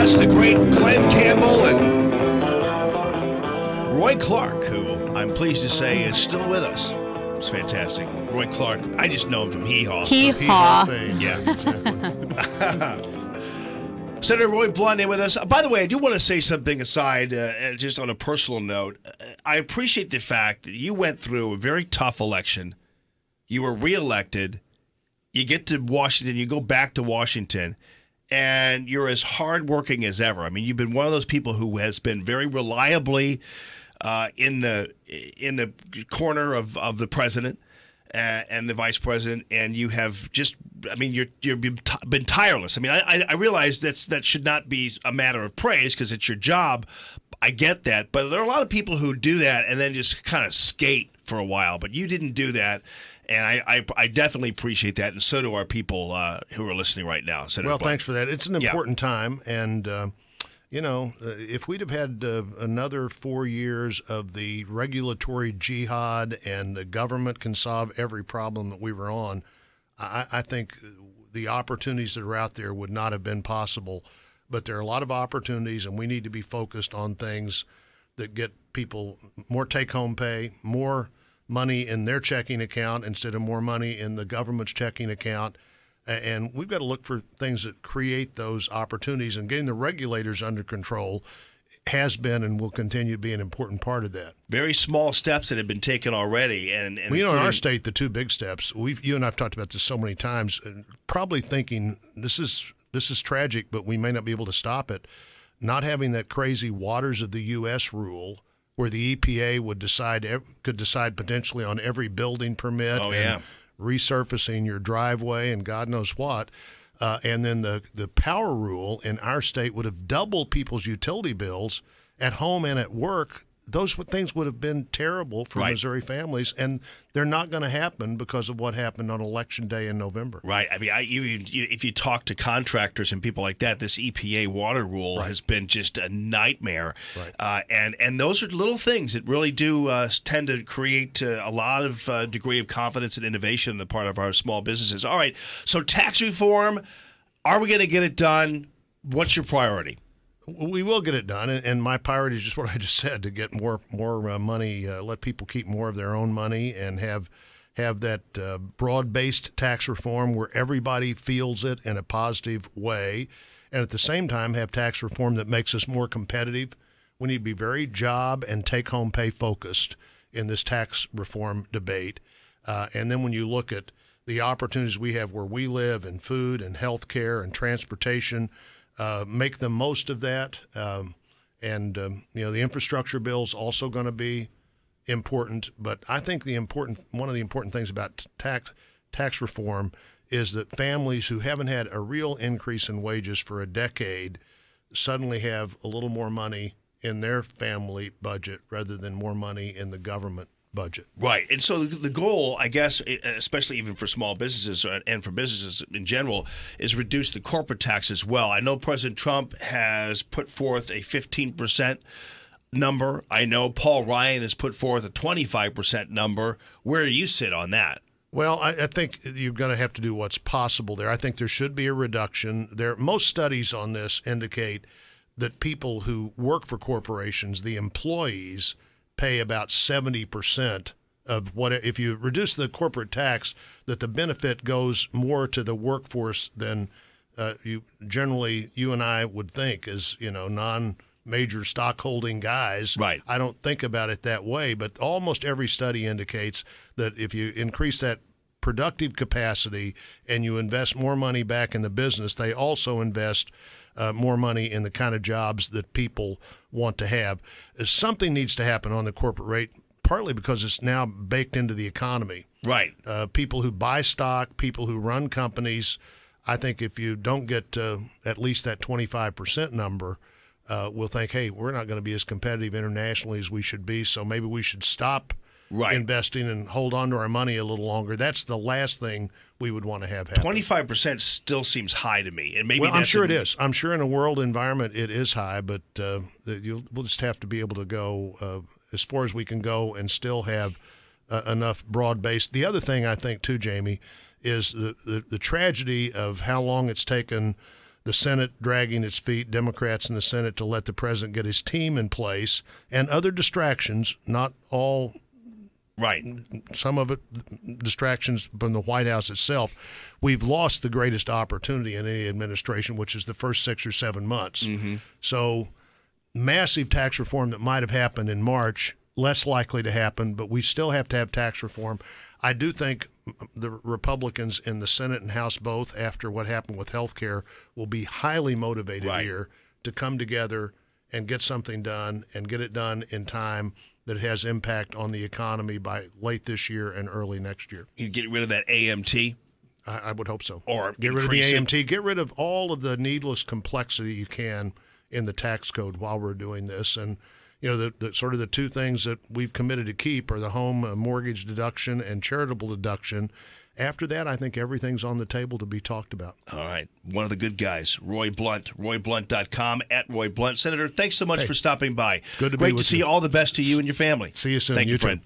us, the great Glenn Campbell and Roy Clark, who I'm pleased to say is still with us. It's fantastic. Roy Clark, I just know him from Hee Haw. Hee Haw. Yeah. Senator Roy Blunt in with us. By the way, I do want to say something aside, just on a personal note. I appreciate the fact that you went through a very tough election. You were reelected. You get to Washington. You go back to Washington. And you're as hardworking as ever. I mean, you've been one of those people who has been very reliably in the corner of the president and the vice president, and you have just, I mean, you've been tireless. I mean, I realize that should not be a matter of praise because it's your job. I get that, but there are a lot of people who do that and then just kind of skate for a while. But you didn't do that. And I definitely appreciate that, and so do our people who are listening right now. Senator Well, Blunt. thanks for that. It's an important time, and, if we'd have had another 4 years of the regulatory jihad and the government can solve every problem that we were on, I think the opportunities that are out there would not have been possible. But there are a lot of opportunities, and we need to be focused on things that get people more take-home pay, more money in their checking account instead of more money in the government's checking account. And we've got to look for things that create those opportunities, and getting the regulators under control has been and will continue to be an important part of that. Very small steps that have been taken already. And well, in our state, the two big steps, you and I have talked about this so many times, probably thinking this is tragic, but we may not be able to stop it. Not having that crazy waters of the U.S. rule where the EPA could decide potentially on every building permit and resurfacing your driveway and God knows what. And then the power rule in our state would have doubled people's utility bills at home and at work. Those things would have been terrible for Missouri families, and they're not going to happen because of what happened on Election Day in November. Right. I mean, if you talk to contractors and people like that, this EPA water rule has been just a nightmare. Right. And those are little things that really do tend to create a lot of degree of confidence and innovation on the part of our small businesses. All right. So tax reform, are we going to get it done? What's your priority? We will get it done, and my priority is just what I just said, to get more money, let people keep more of their own money, and have that broad-based tax reform where everybody feels it in a positive way, and at the same time have tax reform that makes us more competitive. We need to be very job and take-home pay focused in this tax reform debate. And then when you look at the opportunities we have where we live, in food and health care and transportation, make the most of that. The infrastructure bill is also going to be important. But I think one of the important things about tax reform is that families who haven't had a real increase in wages for a decade suddenly have a little more money in their family budget rather than more money in the government budget. Right. And so the goal, I guess, especially even for small businesses and for businesses in general, is reduce the corporate tax as well. I know President Trump has put forth a 15% number. I know Paul Ryan has put forth a 25% number. Where do you sit on that? Well, I think you're going to have to do what's possible there. I think there should be a reduction. Most studies on this indicate that people who work for corporations, the employees, pay about 70% of what, if you reduce the corporate tax, that the benefit goes more to the workforce than you and I would think as, non-major stockholding guys. Right. I don't think about it that way, but almost every study indicates that if you increase that productive capacity and you invest more money back in the business, they also invest more money in the kind of jobs that people want to have. Something needs to happen on the corporate rate, partly because it's now baked into the economy. Right. People who buy stock, people who run companies, I think if you don't get at least that 25% number, we'll think, hey, we're not going to be as competitive internationally as we should be, so maybe we should stop investing and hold on to our money a little longer. That's the last thing we would want to have happen. 25% still seems high to me, and maybe I'm sure it is. I'm sure in a world environment it is high, but we'll just have to be able to go as far as we can go and still have enough broad base. The other thing I think too, Jamie, is the tragedy of how long it's taken the Senate dragging its feet, Democrats in the Senate to let the president get his team in place, and other distractions, not all right. Some of it distractions from the White House itself. We've lost the greatest opportunity in any administration, which is the first 6 or 7 months. Mm-hmm. So massive tax reform that might have happened in March, less likely to happen, but we still have to have tax reform. I do think the Republicans in the Senate and House both, after what happened with health care, will be highly motivated here to come together and get something done and get it done in time that has impact on the economy by late this year and early next year. You get rid of that AMT? I would hope so. Or get rid of the AMT. Get rid of all of the needless complexity you can in the tax code while we're doing this. And you know, the sort of the two things that we've committed to keep are the home mortgage deduction and charitable deduction. After that, I think everything's on the table to be talked about. All right. One of the good guys, Roy Blunt, royblunt.com, @RoyBlunt. Senator, thanks so much for stopping by. Good to be with you. Great to see you. All the best to you and your family. See you soon. Thank you, friend.